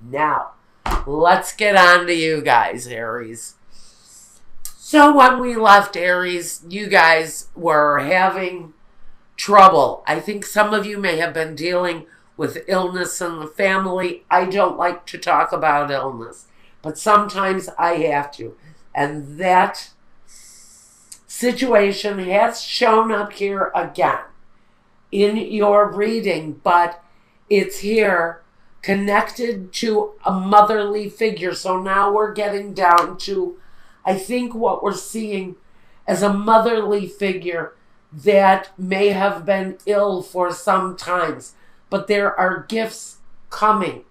Now, let's get on to you guys, Aries. So when we left Aries, you guys were having trouble. I think some of you may have been dealing with illness in the family. I don't like to talk about illness, but sometimes I have to. And that situation has shown up here again in your reading, but it's here connected to a motherly figure. So now we're getting down to, I think, what we're seeing as a motherly figure that may have been ill for some times, but there are gifts coming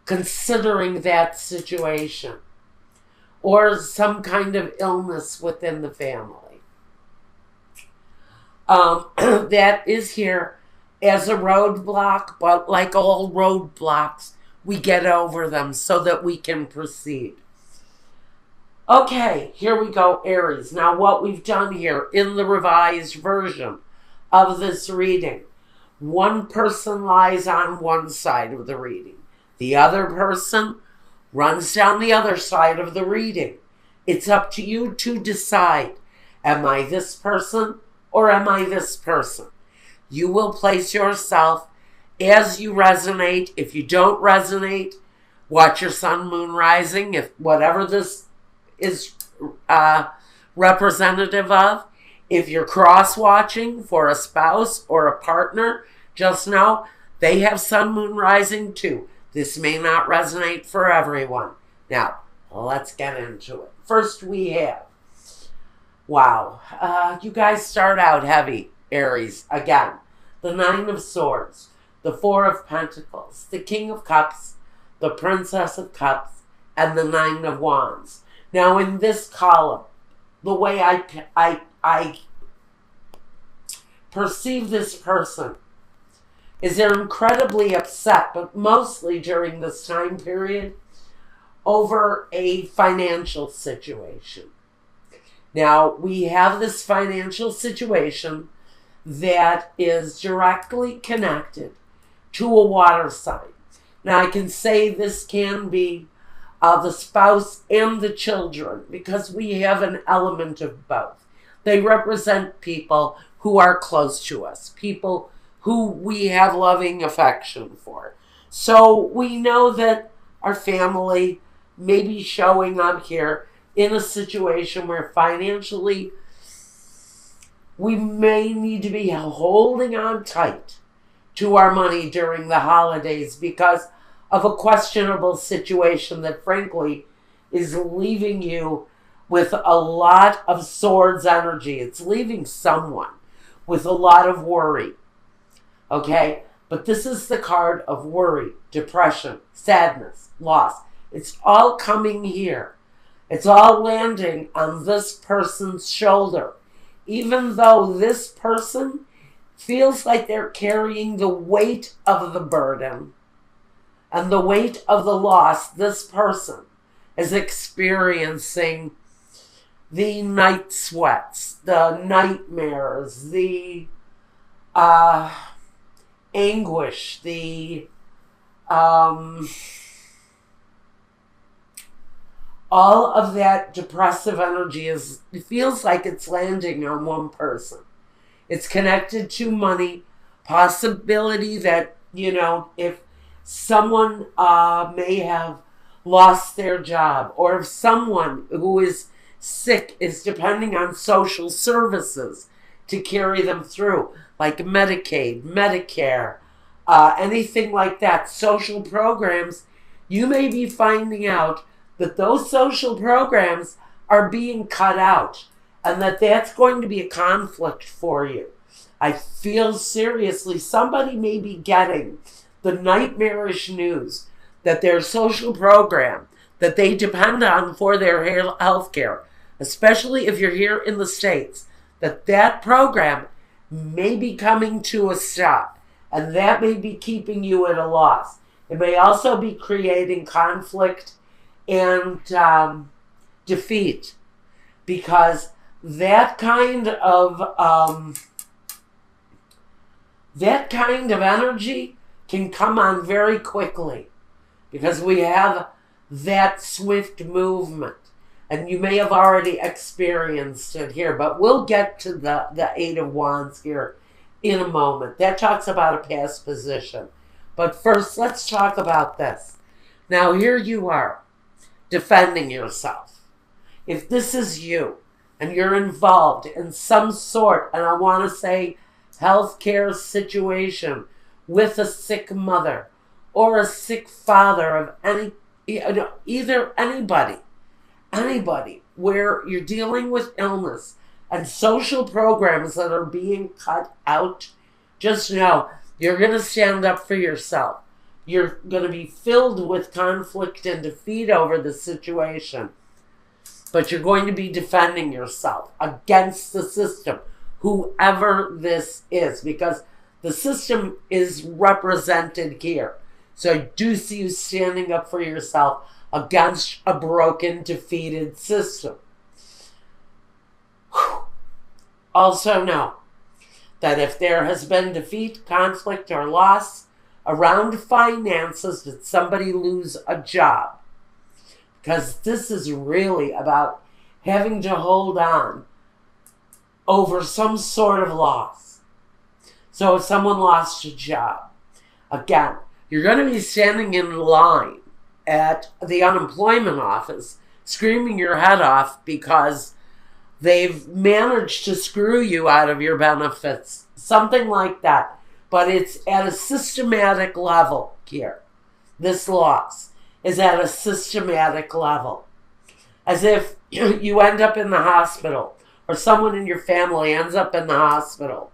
considering that situation, or some kind of illness within the family. That is here as a roadblock, but like all roadblocks, we get over them so that we can proceed. Okay, here we go, Aries. Now what we've done here in the revised version of this reading, one person lies on one side of the reading. The other person runs down the other side of the reading. It's up to you to decide, am I this person or am I this person? You will place yourself as you resonate. If you don't resonate, watch your sun, moon, rising. If whatever this is representative of. If you're cross-watching for a spouse or a partner, just know they have sun, moon, rising too. This may not resonate for everyone. Now, let's get into it. First we have, wow, you guys start out heavy, Aries. Again, the Nine of Swords, the Four of Pentacles, the King of Cups, the Princess of Cups, and the Nine of Wands. Now in this column, the way I perceive this person is they're incredibly upset, but mostly during this time period, over a financial situation. Now, we have this financial situation that is directly connected to a water sign. Now, I can say this can be the spouse and the children, because we have an element of both. They represent people who are close to us, people who we have loving affection for. So we know that our family may be showing up here in a situation where financially we may need to be holding on tight to our money during the holidays because of a questionable situation that frankly is leaving you with a lot of swords energy. It's leaving someone with a lot of worry. Okay? But this is the card of worry, depression, sadness, loss. It's all coming here. It's all landing on this person's shoulder. Even though this person feels like they're carrying the weight of the burden and the weight of the loss, this person is experiencing the night sweats, the nightmares, the anguish, the all of that depressive energy it feels like it's landing on one person. It's connected to money, possibility that, if someone may have lost their job, or if someone who is sick is depending on social services to carry them through, like Medicaid, Medicare, anything like that, social programs, you may be finding out that those social programs are being cut out and that's going to be a conflict for you. I feel seriously somebody may be getting the nightmarish news that their social program that they depend on for their health care, especially if you're here in the States, that program may be coming to a stop, and that may be keeping you at a loss. It may also be creating conflict and defeat, because that kind of energy can come on very quickly. because we have that swift movement. And you may have already experienced it here, but we'll get to the Eight of Wands here in a moment. That talks about a past position. But first, let's talk about this. Now, here you are, defending yourself. If this is you, and you're involved in some sort, and I want to say healthcare situation with a sick mother or a sick father of either anybody where you're dealing with illness and social programs that are being cut out, just know you're going to stand up for yourself. You're going to be filled with conflict and defeat over the situation, but you're going to be defending yourself against the system, whoever this is, because the system is represented here. So I do see you standing up for yourself against a broken, defeated system. Also know that if there has been defeat, conflict, or loss around finances, did somebody lose a job? Because this is really about having to hold on over some sort of loss. So if someone lost a job, again, you're going to be standing in line at the unemployment office, screaming your head off because they've managed to screw you out of your benefits. Something like that. But it's at a systematic level here. This loss is at a systematic level. As if you end up in the hospital, or someone in your family ends up in the hospital.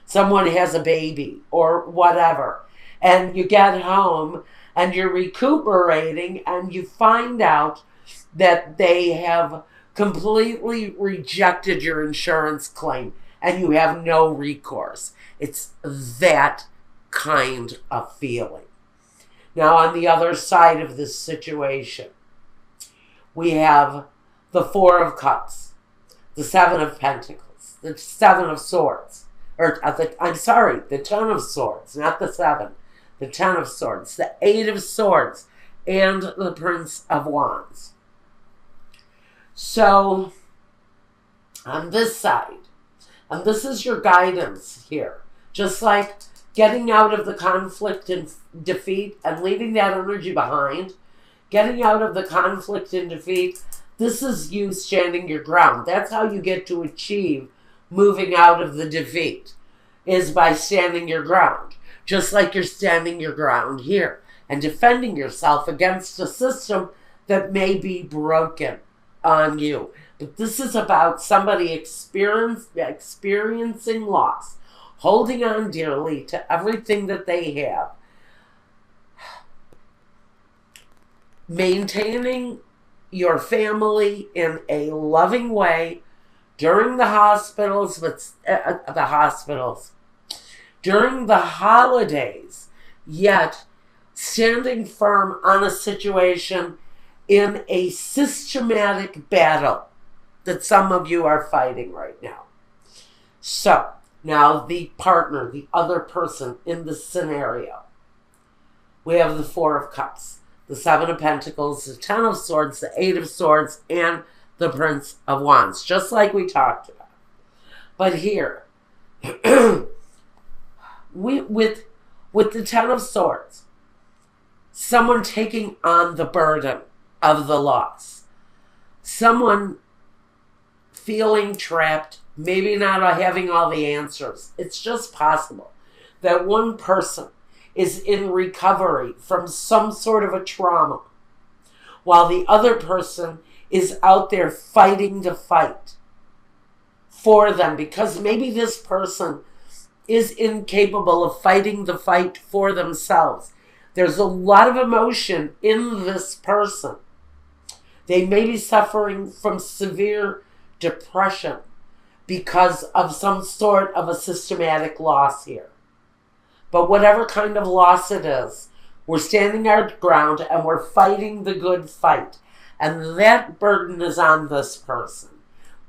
Someone has a baby, or whatever. And you get home, and you're recuperating, and you find out that they have completely rejected your insurance claim, and you have no recourse. It's that kind of feeling. Now, on the other side of this situation, we have the Four of Cups, the Seven of Pentacles, the Seven of Swords, the Ten of Swords, not the Seven, the Ten of Swords, the Eight of Swords, and the Prince of Wands. So, on this side, and this is your guidance here, just like getting out of the conflict and defeat and leaving that energy behind, getting out of the conflict and defeat, this is you standing your ground. That's how you get to achieve moving out of the defeat, is by standing your ground. Just like you're standing your ground here and defending yourself against a system that may be broken on you. But this is about somebody experiencing loss, holding on dearly to everything that they have, maintaining your family in a loving way during the during the holidays, yet standing firm on a situation in a systematic battle that some of you are fighting right now. So, now the partner, the other person in the scenario. We have the Four of Cups, the Seven of Pentacles, the Ten of Swords, the Eight of Swords, and the Prince of Wands, just like we talked about. But here, with the Ten of Swords, someone taking on the burden of the loss, someone feeling trapped, maybe not having all the answers. It's just possible that one person is in recovery from some sort of a trauma, while the other person is out there fighting the fight for them, because maybe this person is incapable of fighting the fight for themselves. There's a lot of emotion in this person. They may be suffering from severe depression because of some sort of a systematic loss here. But whatever kind of loss it is, we're standing our ground and we're fighting the good fight. And that burden is on this person.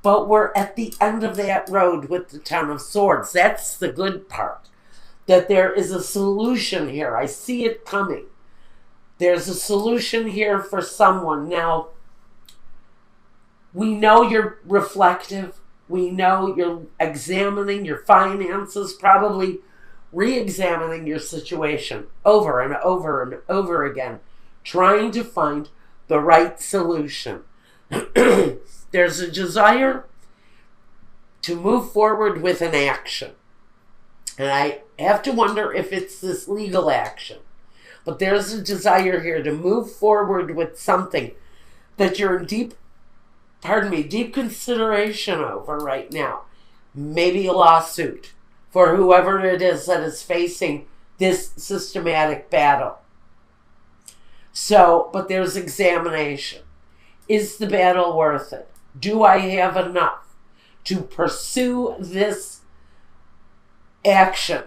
But we're at the end of that road with the Ten of Swords. That's the good part. That there is a solution here. I see it coming. There's a solution here for someone. Now, we know you're reflective. We know you're examining your finances, probably re-examining your situation over and over and over again, trying to find the right solution. There's a desire to move forward with an action. And I have to wonder if it's this legal action. But there's a desire here to move forward with something that you're in deep consideration over right now. Maybe a lawsuit for whoever it is that is facing this systematic battle. So, but there's examination. Is the battle worth it? Do I have enough to pursue this action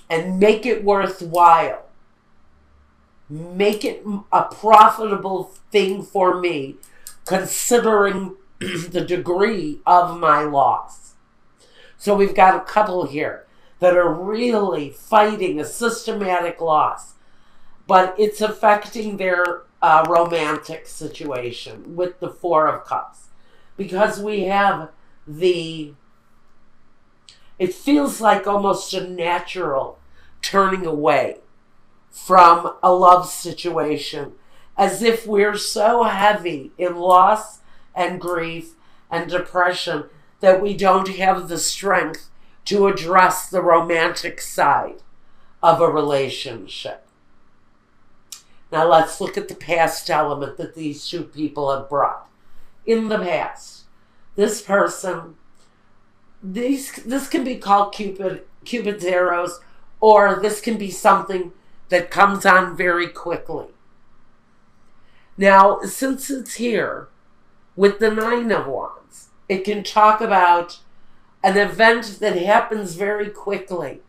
and make it worthwhile? Make it a profitable thing for me, considering the degree of my loss. So we've got a couple here that are really fighting a systematic loss, but it's affecting their romantic situation with the Four of Cups. Because we have it feels like almost a natural turning away from a love situation, as if we're so heavy in loss and grief and depression that we don't have the strength to address the romantic side of a relationship. Now let's look at the past element that these two people have brought. In the past, this person, this can be called Cupid's arrows, or this can be something that comes on very quickly. Now, since it's here with the Nine of Wands, it can talk about an event that happens very quickly,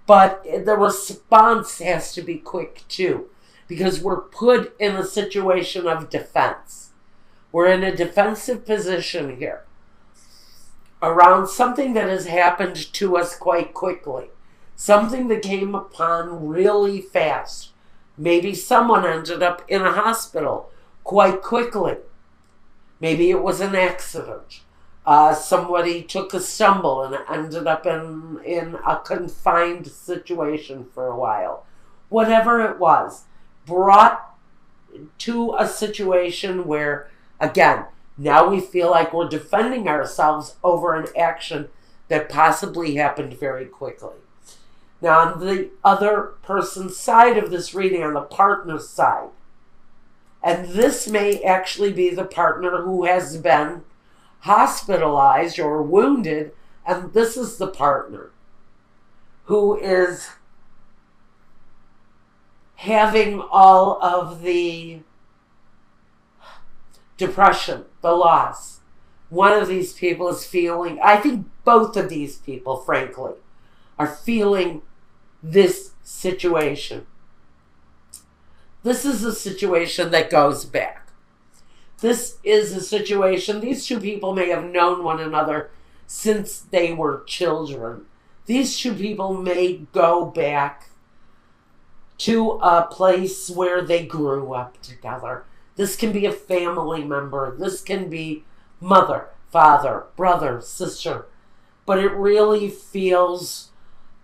but the response has to be quick too, because we're put in a situation of defense. We're in a defensive position here around something that has happened to us quite quickly, something that came upon really fast. Maybe someone ended up in a hospital quite quickly. Maybe it was an accident. Somebody took a stumble and ended up in a confined situation for a while. Whatever it was, brought to a situation where, again, now we feel like we're defending ourselves over an action that possibly happened very quickly. Now, on the other person's side of this reading, on the partner's side, and this may actually be the partner who has been hospitalized or wounded, and this is the partner who is having all of the depression, the loss. One of these people is feeling, I think both of these people, frankly, are feeling this situation. This is a situation that goes back. This is a situation, these two people may have known one another since they were children. These two people may go back to a place where they grew up together. This can be a family member. This can be mother, father, brother, sister. But it really feels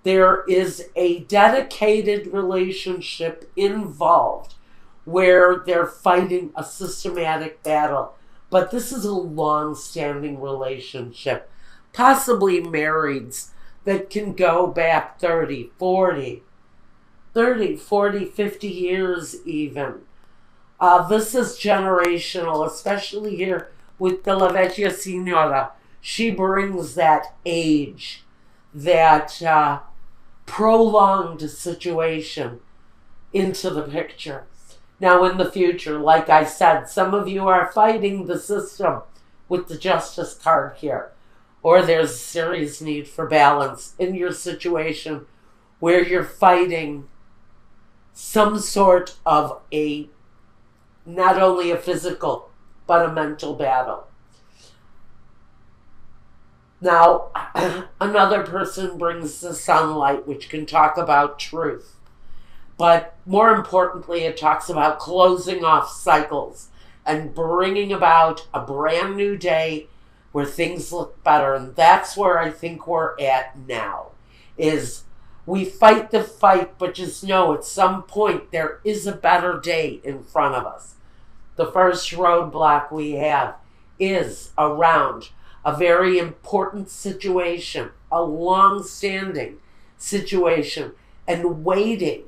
there is a dedicated relationship involved where they're fighting a systematic battle. But this is a long-standing relationship, possibly marrieds that can go back 30, 40, 50 years even. This is generational, especially here with the La Vecchia Signora. She brings that age, that prolonged situation into the picture. Now in the future, like I said, some of you are fighting the system with the Justice card here. Or there's a serious need for balance in your situation where you're fighting some sort of not only a physical, but a mental battle. Now, another person brings the sunlight, which can talk about truth. But more importantly, it talks about closing off cycles and bringing about a brand new day where things look better. And that's where I think we're at now, is we fight the fight, but just know at some point there is a better day in front of us. The first roadblock we have is around a very important situation, a long-standing situation, and waiting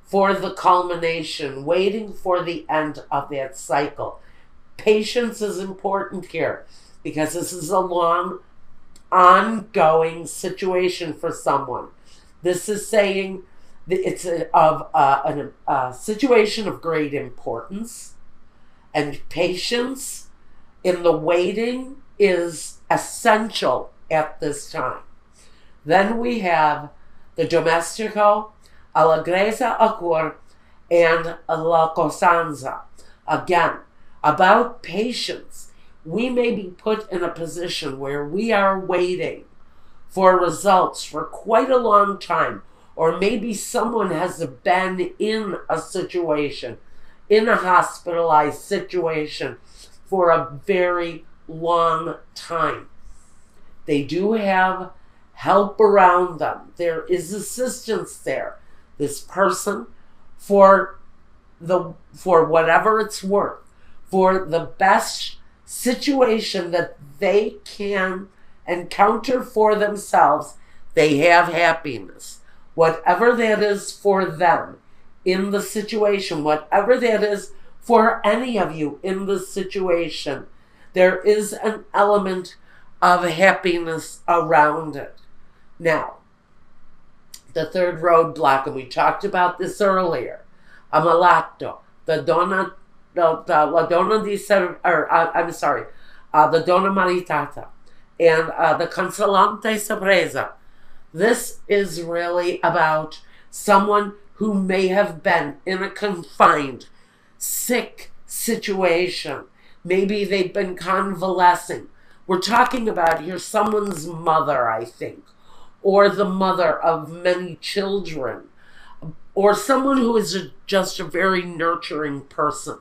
for the culmination, waiting for the end of that cycle. Patience is important here because this is a long, ongoing situation for someone. This is saying that it's a situation of great importance, and patience in the waiting is essential at this time. Then we have the domestico, allegrezza a cor, and la costanza. Again, about patience. We may be put in a position where we are waiting for results for quite a long time, or maybe someone has been in a situation, in a hospitalized situation for a very long time. They do have help around them. There is assistance there. This person, for whatever it's worth, for the best situation that they can encounter for themselves, they have happiness. Whatever that is for them in the situation, whatever that is for any of you in the situation, there is an element of happiness around it. Now, the third roadblock, and we talked about this earlier, Amalato, the donna maritata, and the consolante sorpresa. This is really about someone who may have been in a confined, sick situation. Maybe they've been convalescing. We're talking about here someone's mother, I think, or the mother of many children, or someone who is just a very nurturing person.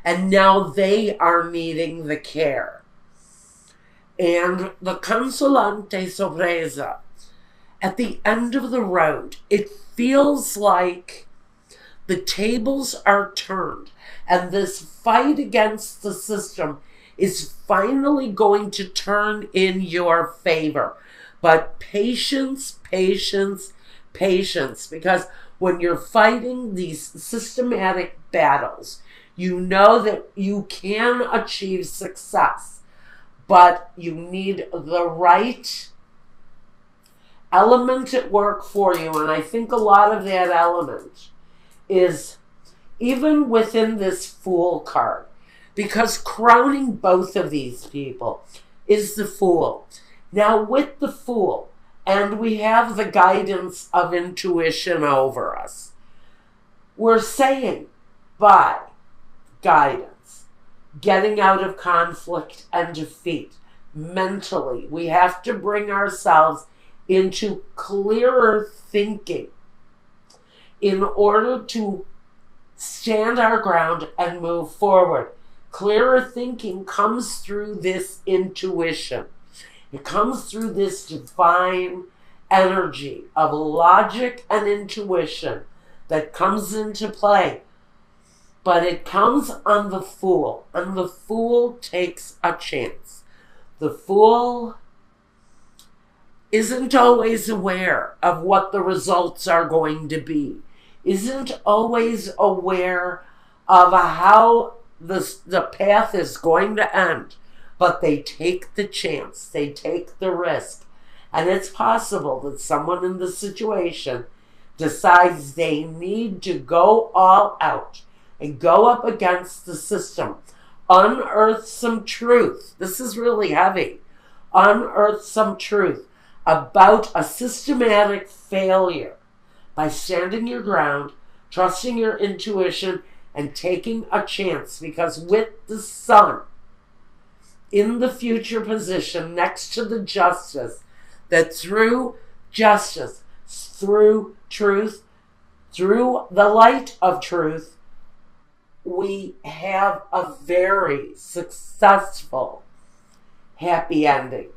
And now they are needing the care. And the consolante sorpresa, at the end of the road, it feels like the tables are turned, and this fight against the system is finally going to turn in your favor. But patience, patience, patience, because when you're fighting these systematic battles, you know that you can achieve success, but you need the right element at work for you. And I think a lot of that element is even within this Fool card, because crowning both of these people is the Fool. Now with the Fool, and we have the guidance of intuition over us, we're saying by guidance, getting out of conflict and defeat mentally, we have to bring ourselves into clearer thinking in order to stand our ground and move forward. Clearer thinking comes through this intuition. It comes through this divine energy of logic and intuition that comes into play. But it comes on the Fool, and the Fool takes a chance. The Fool isn't always aware of what the results are going to be, isn't always aware of how the path is going to end, but they take the chance, they take the risk. And it's possible that someone in the situation decides they need to go all out and go up against the system, unearth some truth. This is really heavy. Unearth some truth about a systematic failure by standing your ground, trusting your intuition, and taking a chance. Because with the Sun in the future position next to the Justice, that through justice, through truth, through the light of truth, we have a very successful, happy ending.